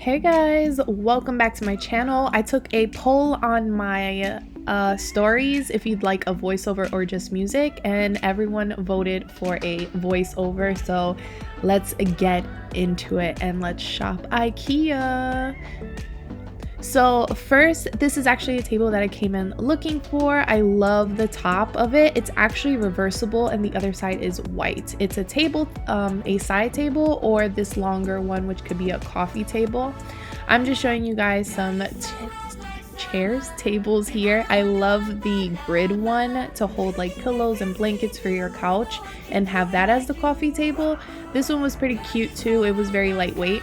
Hey guys, welcome back to my channel. I took a poll on my stories if you'd like a voiceover or just music, and everyone voted for a voiceover, so let's get into it and let's shop IKEA. So first, this is actually a table that I came in looking for. I love the top of it. It's actually reversible and the other side is white. It's a table, a side table, or this longer one, which could be a coffee table. I'm just showing you guys some tables here. I love the grid one to hold like pillows and blankets for your couch and have that as the coffee table. This one was pretty cute too. It was very lightweight.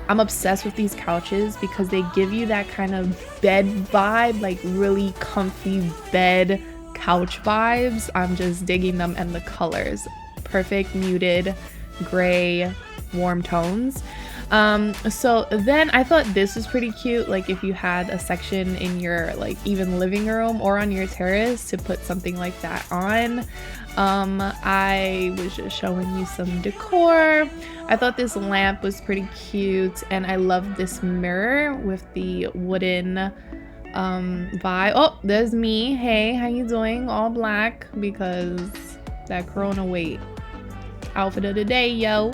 I'm obsessed with these couches because they give you that kind of bed vibe, like really comfy bed couch vibes. I'm just digging them, and the colors, perfect muted gray warm tones. So then I thought this was pretty cute, like if you had a section in your like even living room or on your terrace to put something like that on. I was just showing you some decor. I thought this lamp was pretty cute, and I love this mirror with the wooden vibe. Oh, there's me. Hey, how you doing? All black because that Corona weight outfit of the day, yo.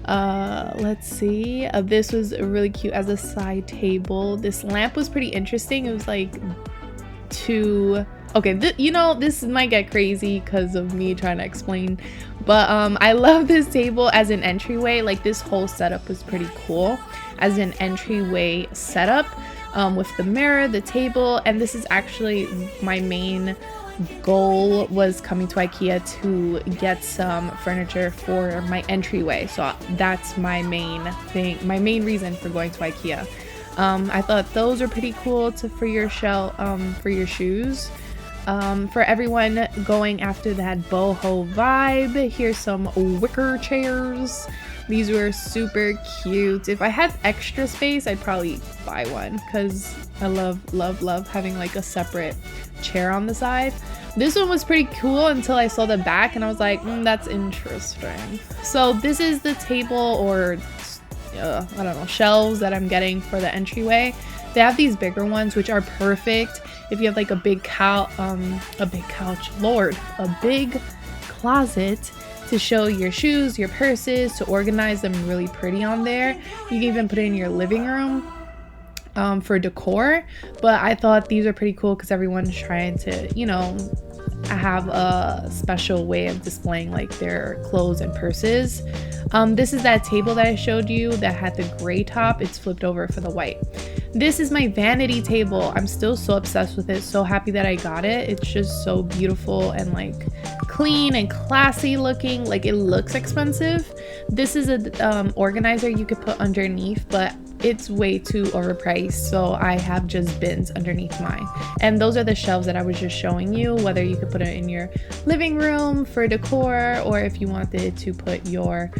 Let's see. This was really cute as a side table. This lamp was pretty interesting. It was like okay, you know, this might get crazy because of me trying to explain, but I love this table as an entryway. Like this whole setup was pretty cool as an entryway setup, with the mirror, the table, and this is actually my main goal was coming to IKEA to get some furniture for my entryway. So that's my main thing, my main reason for going to IKEA. I thought those are pretty cool for your for your shoes. For everyone going after that boho vibe, here's some wicker chairs. These were super cute. If I had extra space, I'd probably buy one because I love having like a separate chair on the side. This one was pretty cool until I saw the back and I was like, that's interesting. So this is the table, or I don't know, shelves that I'm getting for the entryway. They have these bigger ones which are perfect if you have like a big big closet to show your shoes, your purses, to organize them really pretty on there. You can even put it in your living room for decor. But I thought these are pretty cool because everyone's trying to, you know, have a special way of displaying like their clothes and purses. This is that table that I showed you that had the gray top. It's flipped over for the white. This is my vanity table. I'm still so obsessed with it. So happy that I got it. It's just so beautiful and like clean and classy looking. Like it looks expensive. This is a organizer you could put underneath, but it's way too overpriced, so I have just bins underneath mine. And those are the shelves that I was just showing you, whether you could put it in your living room for decor or if you wanted to put your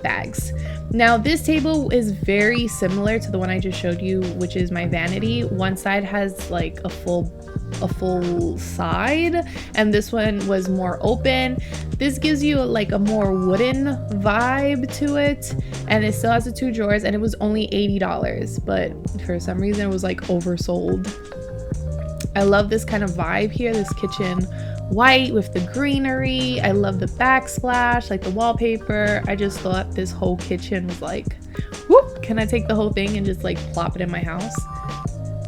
bags. Now this table is very similar to the one I just showed you, which is my vanity. One side has like a full side, and this one was more open. This gives you like a more wooden vibe to it, and it still has the 2 drawers, and it was only $80, but for some reason it was like oversold. I love this kind of vibe here, this kitchen white with the greenery. I love the backsplash, like the wallpaper. I just thought this whole kitchen was like, whoop, can I take the whole thing and just like plop it in my house?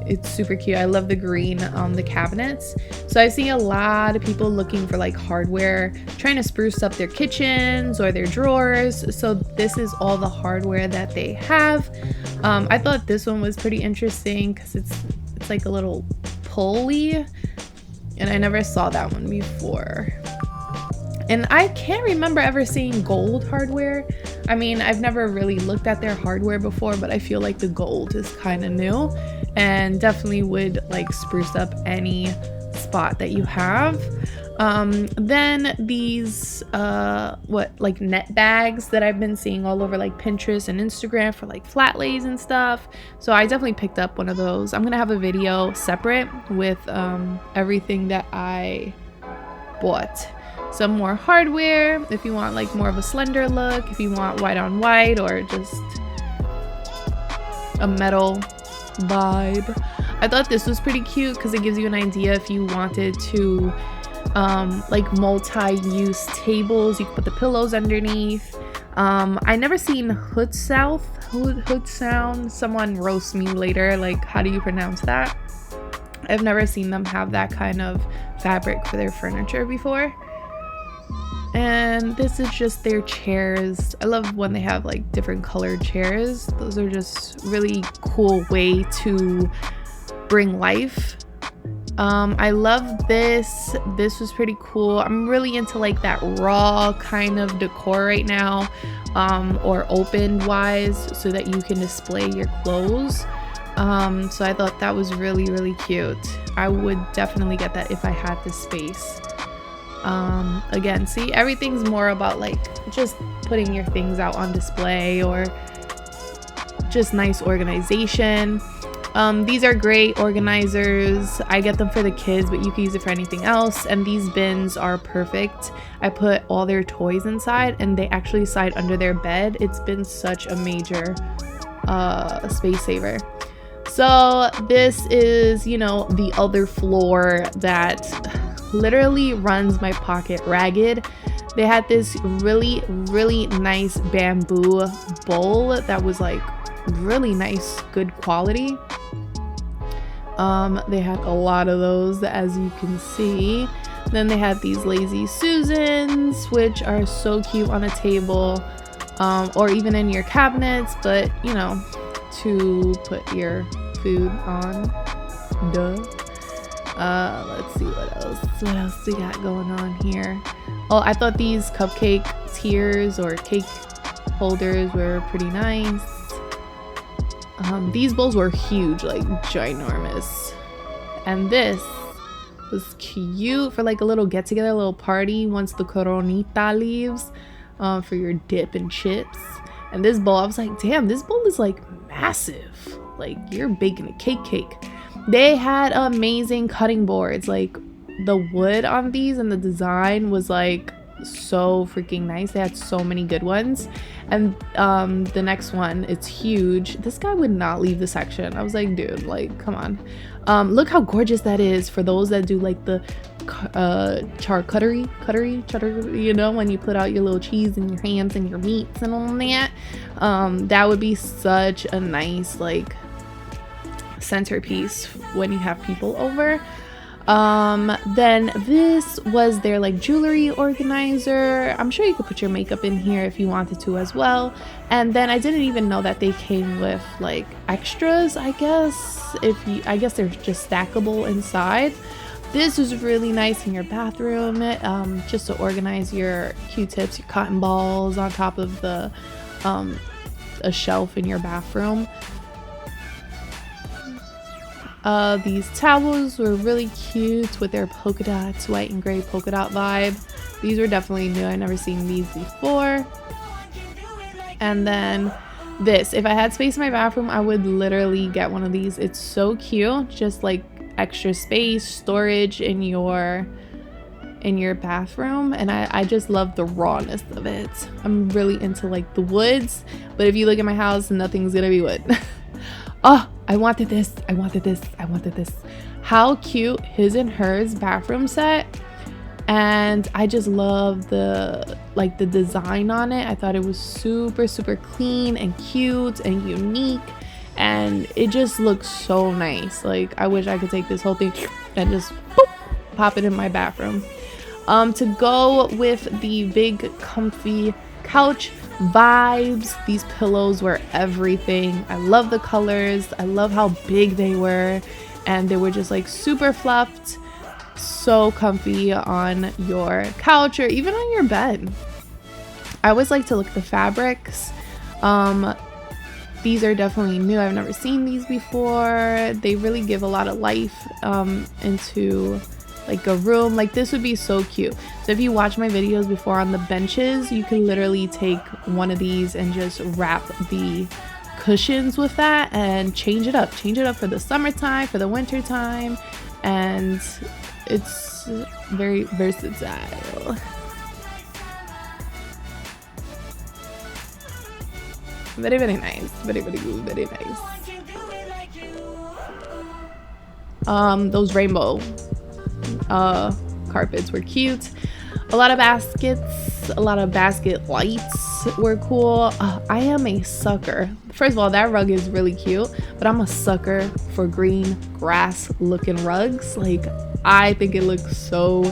It's super cute. I love the green on the cabinets. So I see a lot of people looking for like hardware, trying to spruce up their kitchens or their drawers. So this is all the hardware that they have. I thought this one was pretty interesting because it's like a little pulley, and I never saw that one before. And I can't remember ever seeing gold hardware. I mean, I've never really looked at their hardware before, but I feel like the gold is kind of new and definitely would like spruce up any spot that you have. Then these like net bags that I've been seeing all over like Pinterest and Instagram for like flat lays and stuff. So I definitely picked up one of those. I'm gonna have a video separate with everything that I bought. Some more hardware if you want like more of a slender look, if you want white on white or just a metal vibe. I thought this was pretty cute because it gives you an idea if you wanted to like multi-use tables. You could put the pillows underneath. I never seen hood sound. Someone roast me later, like, how do you pronounce that? I've never seen them have that kind of fabric for their furniture before. And this is just their chairs. I love when they have like different colored chairs. Those are just really cool way to bring life. I love this. This was pretty cool. I'm really into like that raw kind of decor right now, or open wise, so that you can display your clothes. So I thought that was really, really cute. I would definitely get that if I had the space. Again, see, everything's more about like just putting your things out on display or just nice organization. These are great organizers. I get them for the kids, but you can use it for anything else. And these bins are perfect. I put all their toys inside and they actually slide under their bed. It's been such a major space saver. So this is, you know, the other floor that literally runs my pocket ragged. They had this really, really nice bamboo bowl that was like really nice, good quality. They had a lot of those, as you can see. Then they had these Lazy Susans, which are so cute on a table, or even in your cabinets, but you know, to put your food on. Duh. Let's see what else we got going on here. Oh, I thought these cupcake tiers or cake holders were pretty nice. These bowls were huge, like ginormous. And this was cute for like a little get together, a little party once the coronita leaves, for your dip and chips. And this bowl, I was like, damn, this bowl is like massive. Like you're baking a cake. They had amazing cutting boards. Like the wood on these and the design was like so freaking nice. They had so many good ones. And the next one, it's huge. This guy would not leave the section. I was like, dude, like, come on. Look how gorgeous that is for those that do like the charcuterie, you know, when you put out your little cheese and your hams and your meats and all that. That would be such a nice like centerpiece when you have people over. Then this was their like jewelry organizer. I'm sure you could put your makeup in here if you wanted to as well. And then I didn't even know that they came with like extras, I guess they're just stackable inside. This is really nice in your bathroom, just to organize your Q-tips, your cotton balls on top of the a shelf in your bathroom. These towels were really cute with their polka dots, white and gray polka dot vibe. These were definitely new. I've never seen these before. And then this, if I had space in my bathroom, I would literally get one of these. It's so cute, just like extra space, storage in your bathroom. And I just love the rawness of it. I'm really into like the woods, but if you look at my house, nothing's gonna be wood. Oh, I wanted this. How cute his and hers bathroom set. And I just love the design on it. I thought it was super, super clean and cute and unique. And it just looks so nice. Like, I wish I could take this whole thing and just boop, pop it in my bathroom. To go with the big comfy couch vibes, these pillows were everything. I love the colors. I love how big they were, and they were just like super fluffed, so comfy on your couch or even on your bed. I always like to look at the fabrics. These are definitely new. I've never seen these before. They really give a lot of life into like a room. Like this would be so cute. So if you watch my videos before on the benches, you can literally take one of these and just wrap the cushions with that and change it up for the summertime, for the winter time, and it's very versatile. Very, very nice. Very, very good. Very nice. Those rainbow carpets were cute. A lot of baskets, a lot of basket lights were cool. I am a sucker. First of all, that rug is really cute, but I'm a sucker for green grass looking rugs. Like, I think it looks so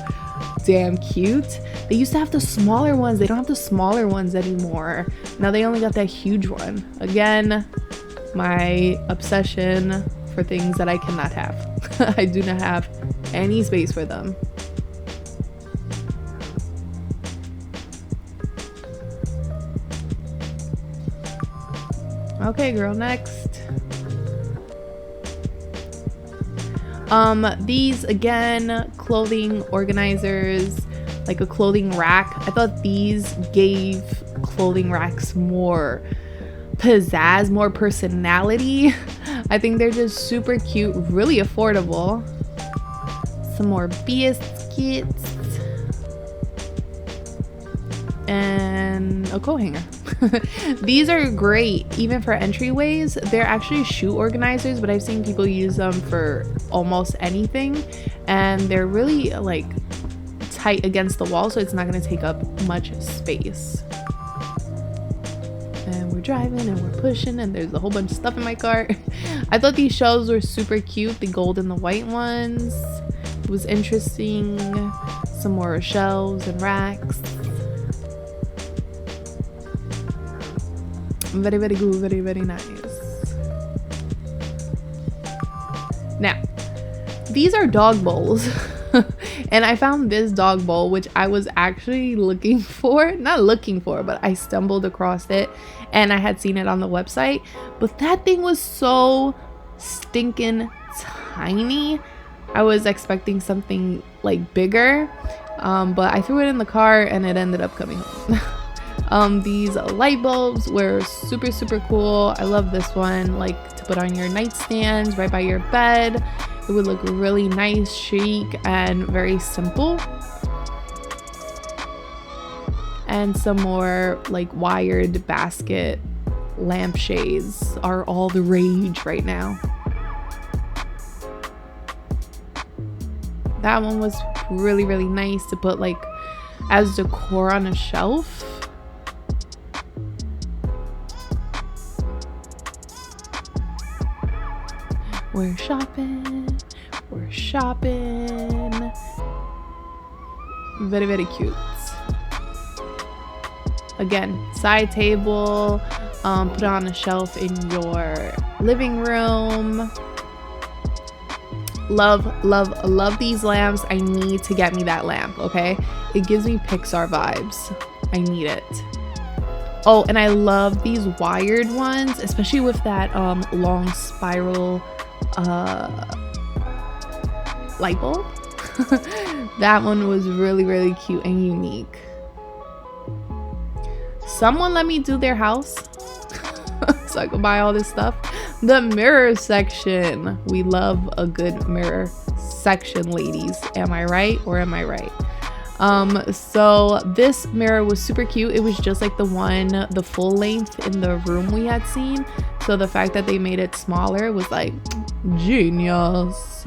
damn cute. They used to have the smaller ones. They don't have the smaller ones anymore. Now they only got that huge one. Again, my obsession for things that I cannot have. I do not have any space for them. Okay, girl, next. These again, clothing organizers, like a clothing rack. I thought these gave clothing racks more pizzazz, more personality. I think they're just super cute, really affordable. Some more biscuits and a coat hanger. These are great even for entryways. They're actually shoe organizers, but I've seen people use them for almost anything, and they're really like tight against the wall, so it's not going to take up much space. And we're driving and we're pushing, and there's a whole bunch of stuff in my cart. I thought these shelves were super cute, the gold and the white ones. It was interesting. Some more shelves and racks. Very, very good. Very, very nice. Now, these are dog bowls. And I found this dog bowl, which I was actually looking for. Not looking for, but I stumbled across it. And I had seen it on the website. But that thing was so stinking tiny. I was expecting something like bigger. But I threw it in the car and it ended up coming home. These light bulbs were super, super cool. I love this one, like to put on your nightstands right by your bed. It would look really nice, chic, and very simple. And some more like wired basket lampshades are all the rage right now. That one was really, really nice to put like as decor on a shelf. We're shopping, we're shopping. Very, very cute. Again, side table, put it on a shelf in your living room. Love, love, love these lamps. I need to get me that lamp, okay? It gives me Pixar vibes. I need it. Oh, and I love these wired ones, especially with that long spiral light bulb. That one was really, really cute and unique. Someone let me do their house so I could buy all this stuff. The mirror section. We love a good mirror section, ladies. Am I right or am I right? So this mirror was super cute. It was just like the full length in the room we had seen. So the fact that they made it smaller was like genius.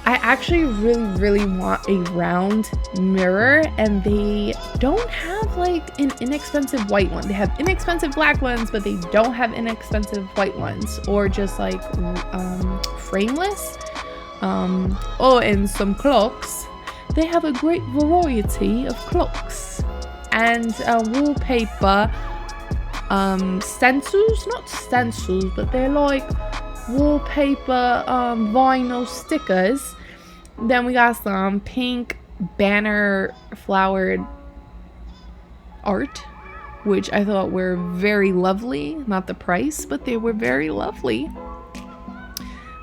I actually really, really want a round mirror, and they don't have like an inexpensive white one. They have inexpensive black ones, but they don't have inexpensive white ones, or just like frameless. Oh, and some clocks. They have a great variety of clocks and wallpaper stencils, not stencils, but they're like wallpaper vinyl stickers. Then we got some pink banner flowered art, which I thought were very lovely. Not the price, but they were very lovely.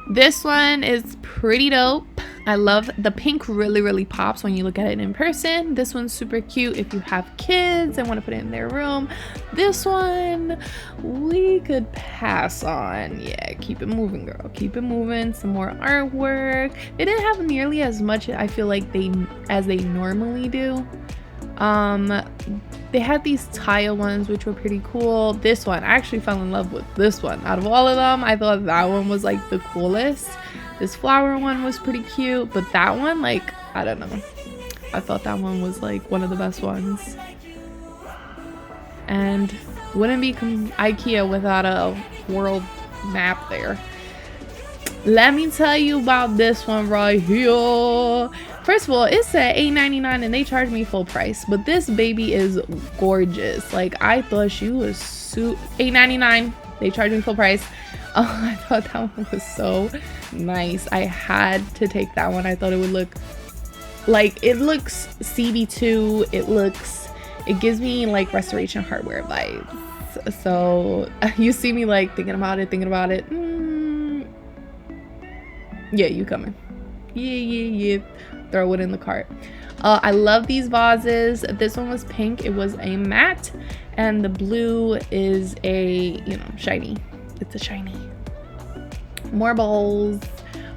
This one is pretty dope. I love the pink, really, really pops when you look at it in person. This one's super cute if you have kids and want to put it in their room. This one we could pass on. Yeah, keep it moving, girl. Keep it moving. Some more artwork. They didn't have nearly as much, I feel like, as they normally do. They They had these tile ones which were pretty cool. This one, I actually fell in love with this one. Out of all of them, I thought that one was like the coolest. This flower one was pretty cute, but that one, like, I don't know, I thought that one was like one of the best ones. And wouldn't be IKEA without a world map there. Let me tell you about this one right here. First of all, it said $8.99 and they charged me full price, but this baby is gorgeous. Like, I thought she was $8.99. They charged me full price. Oh, I thought that one was so nice. I had to take that one. I thought it would look like, it looks CB2. It gives me like Restoration Hardware vibes. So you see me like thinking about it. Yeah, you coming. Yeah. Throw it in the cart. I love these vases. This one was pink. It was a matte, and the blue is a, you know, shiny. It's a shiny. More bowls,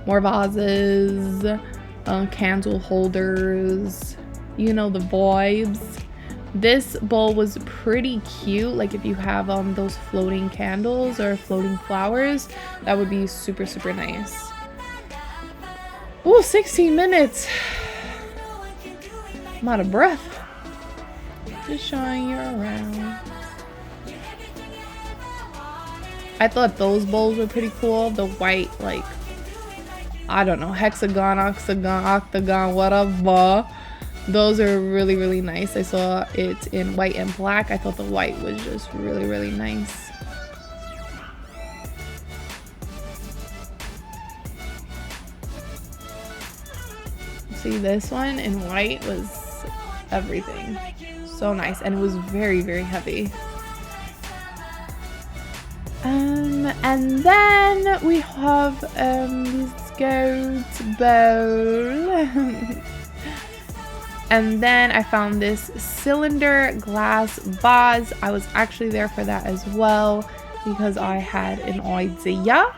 more vases, candle holders, you know, the vibes. This bowl was pretty cute. Like, if you have those floating candles or floating flowers, that would be super, super nice. Ooh, 16 minutes. I'm out of breath. Just showing you around. I thought those bowls were pretty cool. The white, like, I don't know, hexagon, octagon, whatever. Those are really, really nice. I saw it in white and black. I thought the white was just really, really nice. See, this one in white was everything. So nice, and it was very, very heavy. And then we have this goat bowl. And then I found this cylinder glass vase. I was actually there for that as well because I had an idea.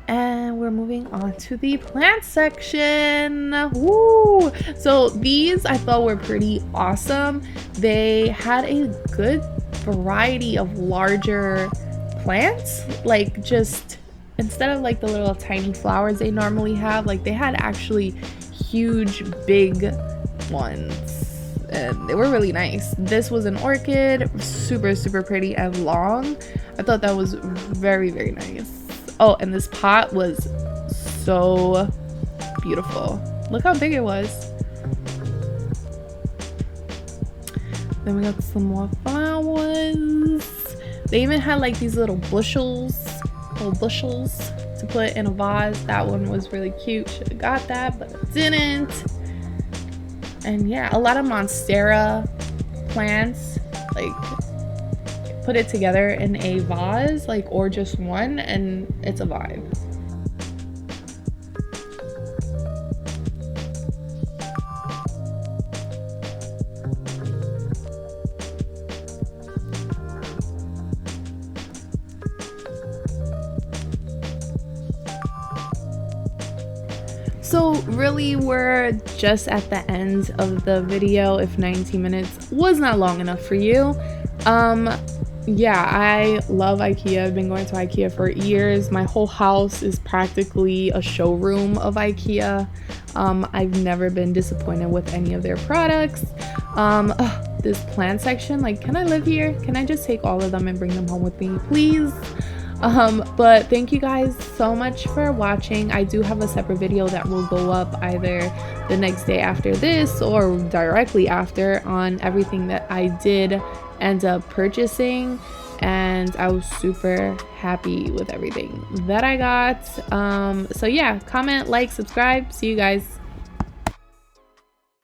And we're moving on to the plant section. Woo! So these I thought were pretty awesome. They had a good variety of larger plants. Like, just instead of like the little tiny flowers they normally have, like they had actually huge, big ones. And they were really nice. This was an orchid, super, super pretty and long. I thought that was very, very nice. Oh, and this pot was so beautiful. Look how big it was. Then we got some more flowers. They even had like these little bushels to put in a vase. That one was really cute. Should have got that, but I didn't. And yeah, a lot of monstera plants, like, put it together in a vase, like, or just one, and it's a vibe. So really, we're just at the end of the video. If 19 minutes was not long enough for you, yeah, I love IKEA. I've been going to IKEA for years. My whole house is practically a showroom of IKEA. I've never been disappointed with any of their products. This plant section, like, can I live here? Can I just take all of them and bring them home with me, please? But thank you guys so much for watching. I do have a separate video that will go up either the next day after this or directly after on everything that I did end up purchasing, and I was super happy with everything that I got. So yeah, comment, like, subscribe. See you guys.